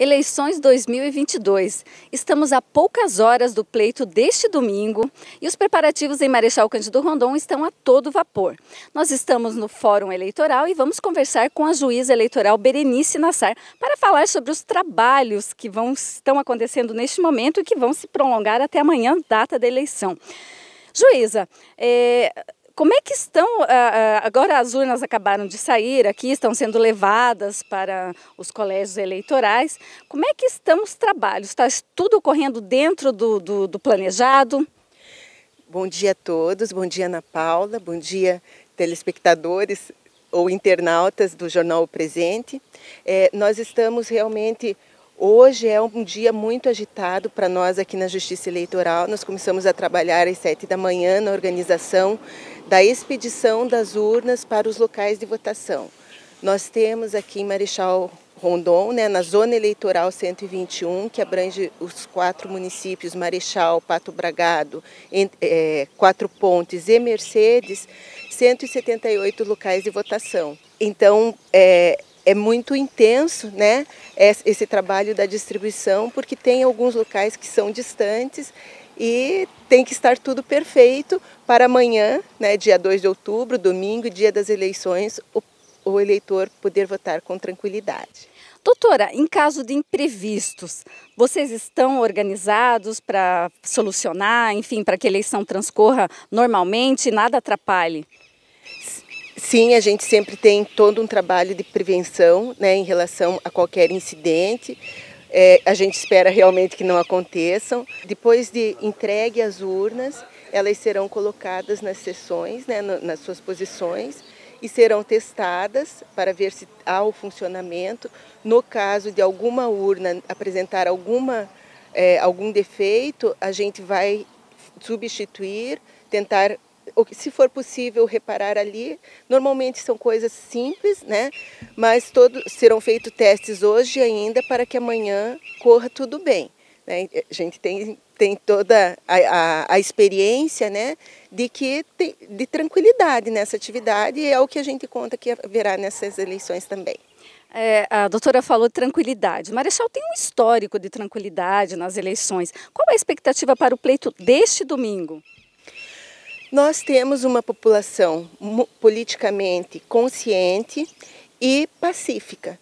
Eleições 2022. Estamos a poucas horas do pleito deste domingo e os preparativos em Marechal Cândido Rondon estão a todo vapor. Nós estamos no Fórum Eleitoral e vamos conversar com a juíza eleitoral Berenice Nassar para falar sobre os trabalhos que estão acontecendo neste momento e que vão se prolongar até amanhã, data da eleição. Juíza, como é que estão, agora as urnas acabaram de sair aqui, estão sendo levadas para os colégios eleitorais. Como é que estão os trabalhos? Está tudo ocorrendo dentro do planejado? Bom dia a todos, bom dia Ana Paula, bom dia telespectadores ou internautas do Jornal O Presente. Nós estamos realmente... Hoje é um dia muito agitado para nós aqui na Justiça Eleitoral. Nós começamos a trabalhar às 7 da manhã na organização da expedição das urnas para os locais de votação. Nós temos aqui em Marechal Rondon, na Zona Eleitoral 121, que abrange os 4 municípios, Marechal, Pato Bragado, Quatro Pontes e Mercedes, 178 locais de votação. Então, é muito intenso, esse trabalho da distribuição, porque tem alguns locais que são distantes e tem que estar tudo perfeito para amanhã, dia 2 de outubro, domingo, dia das eleições, o eleitor poder votar com tranquilidade. Doutora, em caso de imprevistos, vocês estão organizados para solucionar, enfim, para que a eleição transcorra normalmente e nada atrapalhe? Sim, a gente sempre tem todo um trabalho de prevenção, em relação a qualquer incidente. A gente espera realmente que não aconteçam. Depois de entregue as urnas, elas serão colocadas nas sessões, nas suas posições, e serão testadas para ver se há o funcionamento. No caso de alguma urna apresentar algum defeito, a gente vai substituir, tentar, se for possível, reparar ali. Normalmente são coisas simples, mas serão feitos testes hoje ainda para que amanhã corra tudo bem. A gente tem toda a experiência, de tranquilidade nessa atividade, e é o que a gente conta que haverá nessas eleições também. A doutora falou de tranquilidade. Marechal tem um histórico de tranquilidade nas eleições. Qual é a expectativa para o pleito deste domingo? Nós temos uma população politicamente consciente e pacífica.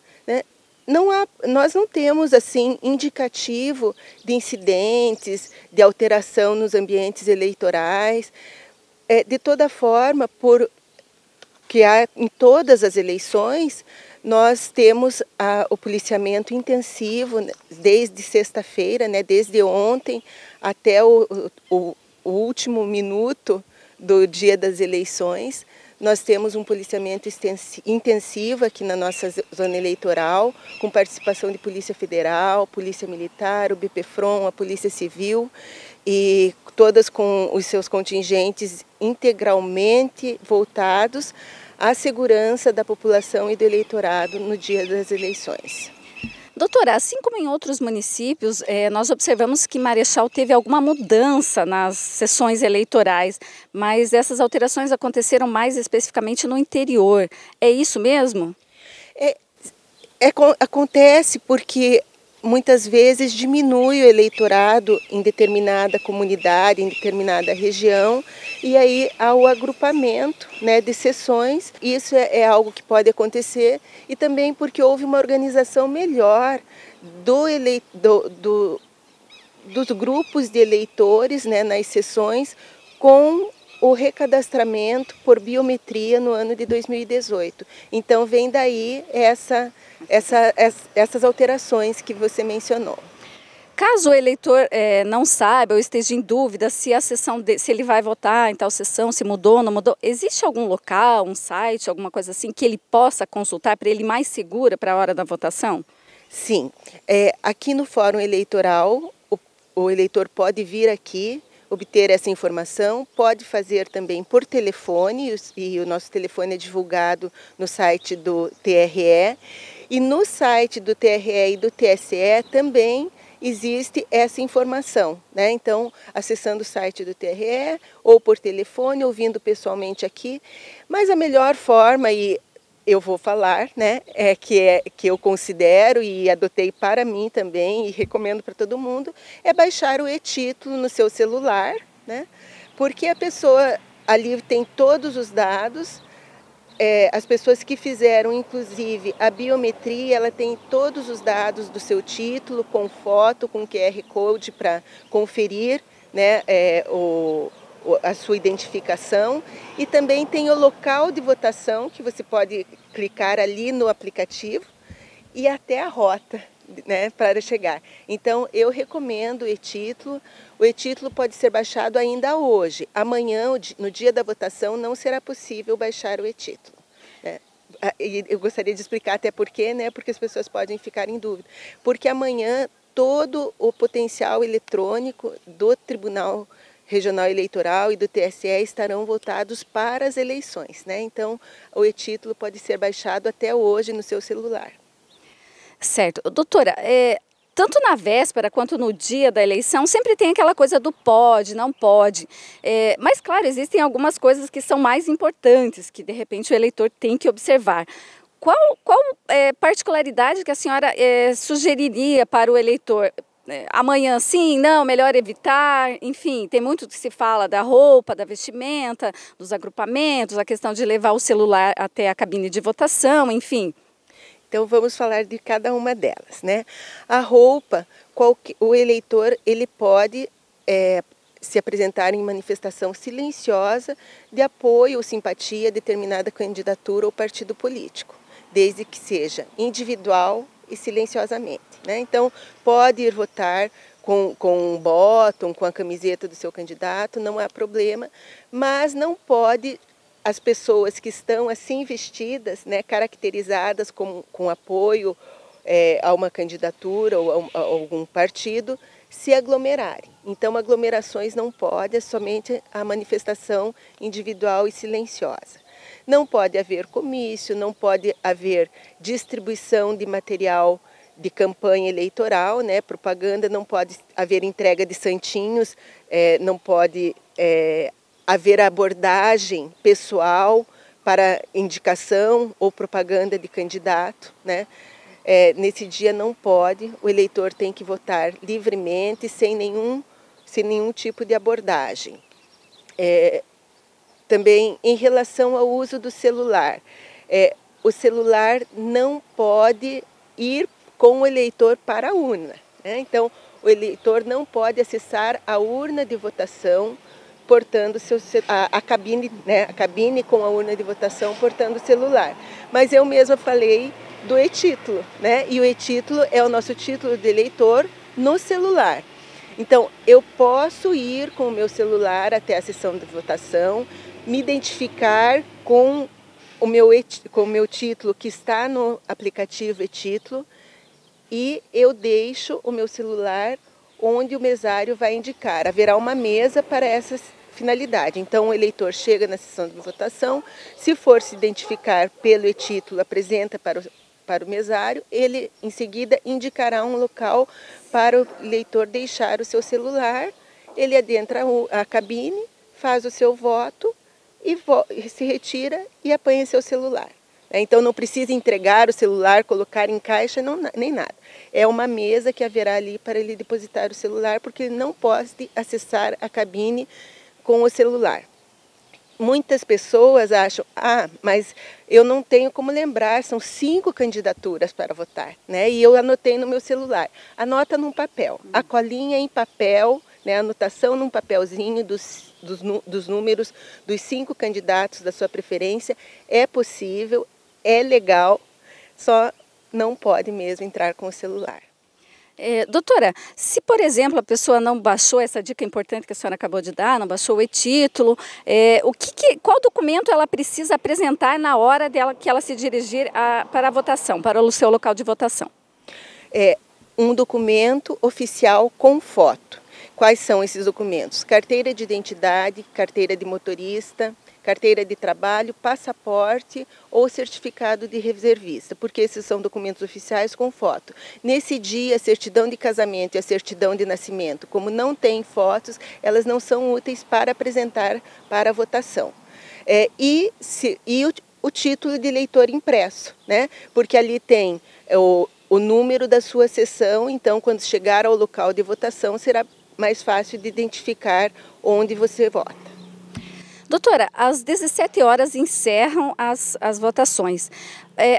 Nós não temos assim indicativo de incidentes, de alteração nos ambientes eleitorais. De toda forma, porque há em todas as eleições, nós temos o policiamento intensivo desde sexta-feira, desde ontem até o último minuto do dia das eleições. Nós temos um policiamento intensivo aqui na nossa zona eleitoral, com participação de Polícia Federal, Polícia Militar, o BPFROM, a Polícia Civil, e todas com os seus contingentes integralmente voltados à segurança da população e do eleitorado no dia das eleições. Doutora, assim como em outros municípios, nós observamos que Marechal teve alguma mudança nas sessões eleitorais, mas essas alterações aconteceram mais especificamente no interior. É isso mesmo? Acontece porque muitas vezes diminui o eleitorado em determinada comunidade, em determinada região, e aí há o agrupamento de sessões. Isso é algo que pode acontecer, e também porque houve uma organização melhor dos grupos de eleitores nas sessões, com o recadastramento por biometria no ano de 2018. Então vem daí essas alterações que você mencionou. Caso o eleitor não saiba ou esteja em dúvida se se ele vai votar em tal sessão, se mudou ou não mudou, existe algum local, um site, alguma coisa assim que ele possa consultar para ele mais segura para a hora da votação? Sim, aqui no Fórum Eleitoral o eleitor pode vir aqui obter essa informação, pode fazer também por telefone, e o nosso telefone é divulgado no site do TRE, e no site do TRE e do TSE também existe essa informação, Então, acessando o site do TRE, ou por telefone, ou vindo pessoalmente aqui, mas a melhor forma, e eu vou falar, né, que eu considero e adotei para mim também e recomendo para todo mundo, é baixar o e-título no seu celular, né, porque a pessoa ali tem todos os dados. As pessoas que fizeram, inclusive, a biometria, ela tem todos os dados do seu título, com foto, com QR Code para conferir, né, a sua identificação. E também tem o local de votação, que você pode clicar ali no aplicativo, e até a rota, né, para chegar. Então, eu recomendo o e-título. O e-título pode ser baixado ainda hoje. Amanhã, no dia da votação, não será possível baixar o e-título. E eu gostaria de explicar até por quê, né, porque as pessoas podem ficar em dúvida. Porque amanhã todo o potencial eletrônico do Tribunal Regional Eleitoral e do TSE estarão voltados para as eleições, né? Então, o e-título pode ser baixado até hoje no seu celular. Certo. Doutora, tanto na véspera quanto no dia da eleição, sempre tem aquela coisa do pode, não pode. Mas, claro, existem algumas coisas que são mais importantes, que de repente o eleitor tem que observar. Qual particularidade que a senhora sugeriria para o eleitor? Amanhã sim, não, melhor evitar, enfim, tem muito que se fala da roupa, da vestimenta, dos agrupamentos, a questão de levar o celular até a cabine de votação, enfim. Então vamos falar de cada uma delas, né? A roupa, o eleitor ele pode se apresentar em manifestação silenciosa de apoio ou simpatia a determinada candidatura ou partido político, desde que seja individual e silenciosamente, né? Então pode ir votar com um bottom, com a camiseta do seu candidato, não há problema, mas não pode. As pessoas que estão assim vestidas, né, caracterizadas com apoio a uma candidatura ou a algum partido, se aglomerarem. Então, aglomerações não pode, é somente a manifestação individual e silenciosa. Não pode haver comício, não pode haver distribuição de material de campanha eleitoral, né, propaganda, não pode haver entrega de santinhos, não pode haver abordagem pessoal para indicação ou propaganda de candidato, né? Nesse dia não pode, o eleitor tem que votar livremente, sem nenhum tipo de abordagem. Também em relação ao uso do celular, o celular não pode ir com o eleitor para a urna, né? Então, o eleitor não pode acessar a urna de votação portando a cabine, né, a cabine com a urna de votação portando o celular. Mas eu mesma falei do e-título, né? E o e-título é o nosso título de eleitor no celular. Então, eu posso ir com o meu celular até a sessão de votação, me identificar com o meu título que está no aplicativo e-título, e eu deixo o meu celular onde o mesário vai indicar. Haverá uma mesa para essas finalidade. Então, o eleitor chega na sessão de votação, se for se identificar pelo e-título, apresenta para o mesário, ele em seguida indicará um local para o eleitor deixar o seu celular, ele adentra a cabine, faz o seu voto e se retira e apanha seu celular. Então, não precisa entregar o celular, colocar em caixa, nem nada. É uma mesa que haverá ali para ele depositar o celular, porque ele não pode acessar a cabine com o celular. Muitas pessoas acham, mas eu não tenho como lembrar, são 5 candidaturas para votar, né? E eu anotei no meu celular. Anota num papel, a colinha em papel, né? A anotação num papelzinho dos números dos 5 candidatos da sua preferência, é possível, é legal, só não pode mesmo entrar com o celular. Doutora, se por exemplo a pessoa não baixou essa dica importante que a senhora acabou de dar, não baixou o e-título, qual documento ela precisa apresentar na hora que ela se dirigir para a votação, para o seu local de votação? Um documento oficial com foto. Quais são esses documentos? Carteira de identidade, carteira de motorista, carteira de trabalho, passaporte ou certificado de reservista, porque esses são documentos oficiais com foto. Nesse dia, a certidão de casamento e a certidão de nascimento, como não tem fotos, elas não são úteis para apresentar para a votação. o título de eleitor impresso, né? Porque ali tem o número da sua sessão, então quando chegar ao local de votação será mais fácil de identificar onde você vota. Doutora, às 17 horas encerram as votações.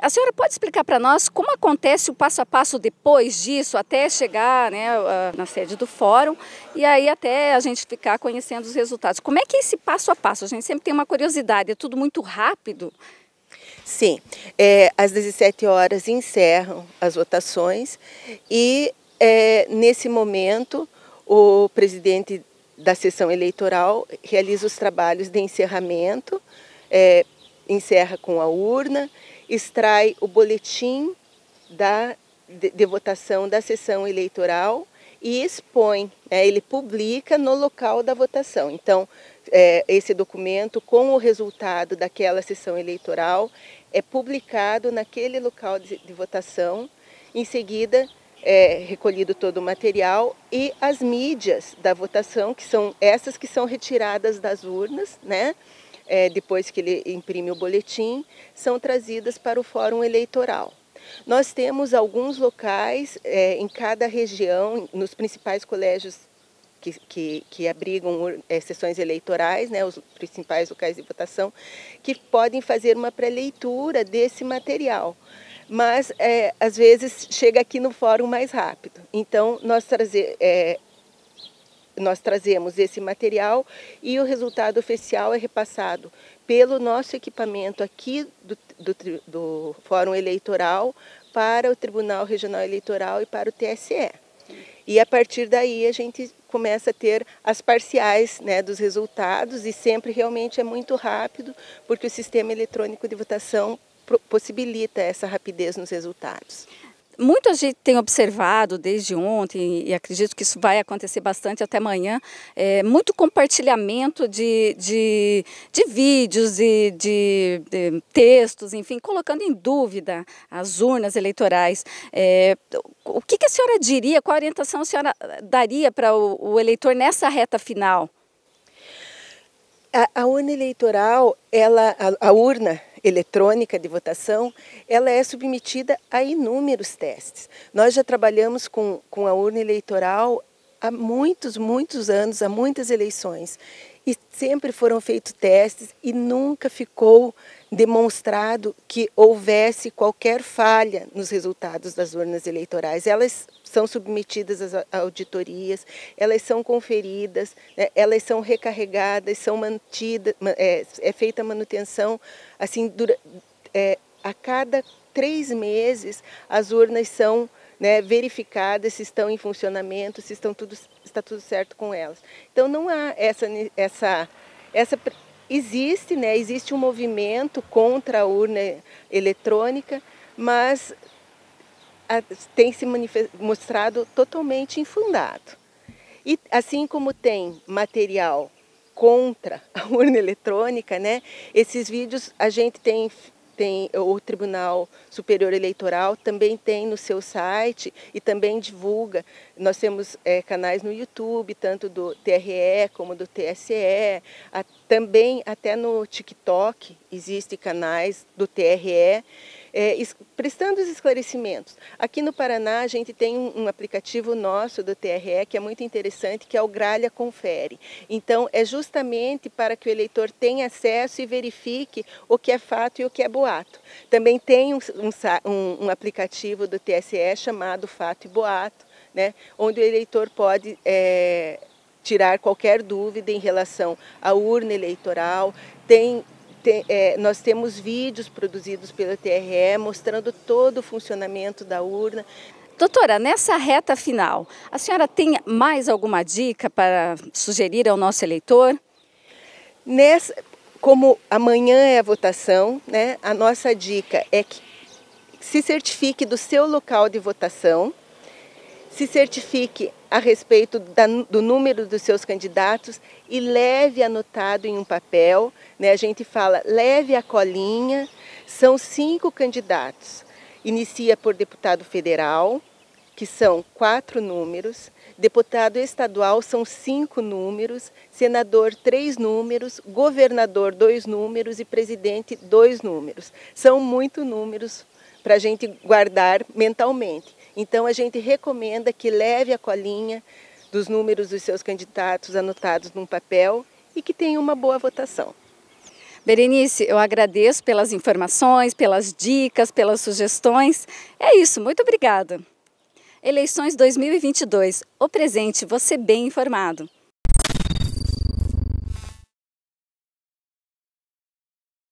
A senhora pode explicar para nós como acontece o passo a passo depois disso, até chegar, né, na sede do fórum, e aí até a gente ficar conhecendo os resultados? Como é que é esse passo a passo? A gente sempre tem uma curiosidade, é tudo muito rápido? Sim, às 17 horas encerram as votações e nesse momento o presidente da sessão eleitoral realiza os trabalhos de encerramento, encerra com a urna, extrai o boletim de votação da sessão eleitoral e expõe, ele publica no local da votação. Então, esse documento com o resultado daquela sessão eleitoral é publicado naquele local de votação. Em seguida, recolhido todo o material e as mídias da votação, que são essas que são retiradas das urnas, né? Depois que ele imprime o boletim, são trazidas para o fórum eleitoral. Nós temos alguns locais em cada região, nos principais colégios que abrigam sessões eleitorais, né, os principais locais de votação, que podem fazer uma pré-leitura desse material. Mas, às vezes, chega aqui no fórum mais rápido. Então, nós trazemos esse material e o resultado oficial é repassado pelo nosso equipamento aqui do Fórum Eleitoral para o Tribunal Regional Eleitoral e para o TSE. E a partir daí a gente começa a ter as parciais, né, dos resultados e sempre realmente é muito rápido porque o sistema eletrônico de votação possibilita essa rapidez nos resultados. Muita gente tem observado desde ontem, e acredito que isso vai acontecer bastante até amanhã, muito compartilhamento de vídeos, de textos, enfim, colocando em dúvida as urnas eleitorais. O que a senhora diria, qual orientação a senhora daria para o eleitor nessa reta final? A urna eleitoral, a urna eletrônica de votação, ela é submetida a inúmeros testes. Nós já trabalhamos com a urna eleitoral há muitos anos, há muitas eleições. E sempre foram feitos testes e nunca ficou demonstrado que houvesse qualquer falha nos resultados das urnas eleitorais. Elas são submetidas a auditorias, elas são conferidas, né, elas são recarregadas, são mantidas, é feita manutenção, assim, a cada 3 meses as urnas são, né, verificadas se estão em funcionamento, se está tudo certo com elas. Então não há existe, né, existe um movimento contra a urna eletrônica, mas tem se mostrado totalmente infundado. E assim como tem material contra a urna eletrônica, né, esses vídeos a gente tem o Tribunal Superior Eleitoral também tem no seu site e também divulga. Nós temos canais no YouTube, tanto do TRE como do TSE, também até no TikTok existem canais do TRE, prestando os esclarecimentos. Aqui no Paraná a gente tem um aplicativo nosso do TRE que é muito interessante, que é o Gralha Confere. Então é justamente para que o eleitor tenha acesso e verifique o que é fato e o que é boato. Também tem um aplicativo do TSE chamado Fato e Boato, né, onde o eleitor pode tirar qualquer dúvida em relação à urna eleitoral. Nós temos vídeos produzidos pelo TRE mostrando todo o funcionamento da urna. Doutora, nessa reta final, a senhora tem mais alguma dica para sugerir ao nosso eleitor? Como amanhã é a votação, né, a nossa dica é que se certifique do seu local de votação, se certifique a respeito do número dos seus candidatos e leve anotado em um papel, né? A gente fala, leve a colinha, são 5 candidatos. Inicia por deputado federal, que são 4 números, Deputado estadual são 5 números, senador 3 números, governador 2 números e presidente 2 números. São muitos números para a gente guardar mentalmente. Então a gente recomenda que leve a colinha dos números dos seus candidatos anotados num papel e que tenha uma boa votação. Berenice, eu agradeço pelas informações, pelas dicas, pelas sugestões. É isso, muito obrigada. Eleições 2022, o presente, você bem informado.